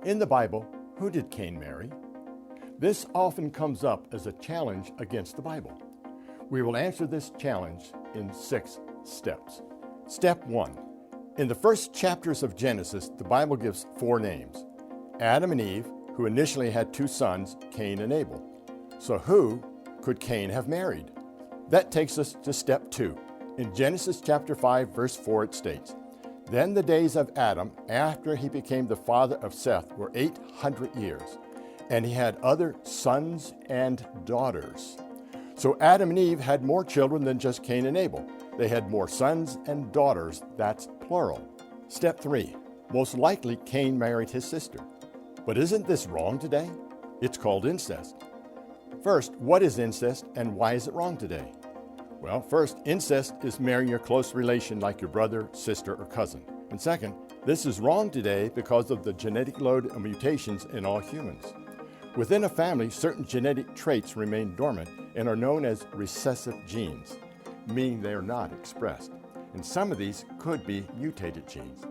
In the Bible, who did Cain marry? This often comes up as a challenge against the Bible. We will answer this challenge in 6 steps. Step 1. In the first chapters of Genesis, the Bible gives 4 names. Adam and Eve, who initially had 2 sons, Cain and Abel. So who could Cain have married? That takes us to step 2. In Genesis chapter 5, verse 4, it states, "Then the days of Adam, after he became the father of Seth, were 800 years, and he had other sons and daughters." So Adam and Eve had more children than just Cain and Abel. They had more sons and daughters, that's plural. Step 3. Most likely Cain married his sister. But isn't this wrong today? It's called incest. First, what is incest and why is it wrong today? Well, first, incest is marrying your close relation like your brother, sister, or cousin. And second, this is wrong today because of the genetic load of mutations in all humans. Within a family, certain genetic traits remain dormant and are known as recessive genes, meaning they are not expressed. And some of these could be mutated genes.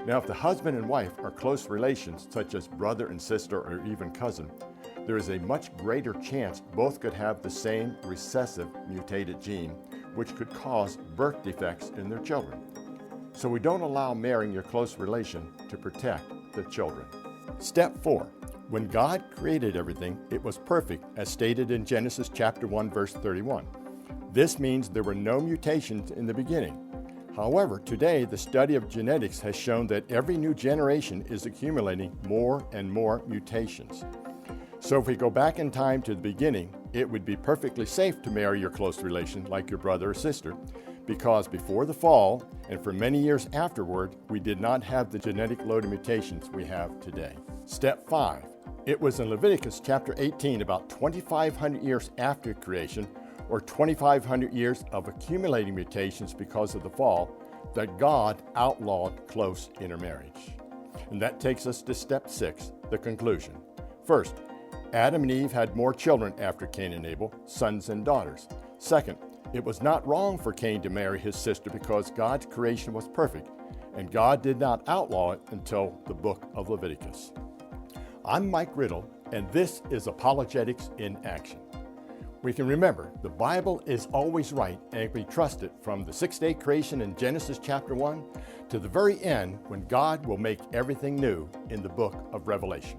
Now, if the husband and wife are close relations, such as brother and sister or even cousin, there is a much greater chance both could have the same recessive mutated gene, which could cause birth defects in their children. So we don't allow marrying your close relation to protect the children. Step 4. When God created everything, it was perfect, as stated in Genesis chapter 1, verse 31. This means there were no mutations in the beginning. However, today the study of genetics has shown that every new generation is accumulating more and more mutations. So if we go back in time to the beginning, it would be perfectly safe to marry your close relation like your brother or sister, because before the fall and for many years afterward, we did not have the genetic load of mutations we have today. Step 5. It was in Leviticus chapter 18, about 2,500 years after creation, or 2,500 years of accumulating mutations because of the fall, that God outlawed close intermarriage. And that takes us to step 6, the conclusion. First, Adam and Eve had more children after Cain and Abel, sons and daughters. Second, it was not wrong for Cain to marry his sister because God's creation was perfect, and God did not outlaw it until the book of Leviticus. I'm Mike Riddle, and this is Apologetics in Action. We can remember the Bible is always right, and we trust it from the 6th-day creation in Genesis chapter 1 to the very end when God will make everything new in the book of Revelation.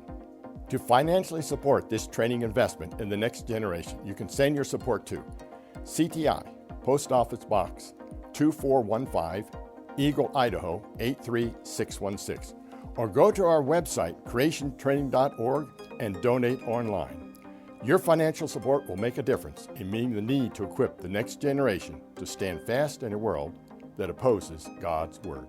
To financially support this training investment in the next generation, you can send your support to CTI, Post Office Box 2415, Eagle, Idaho 83616, or go to our website, creationtraining.org, and donate online. Your financial support will make a difference in meeting the need to equip the next generation to stand fast in a world that opposes God's Word.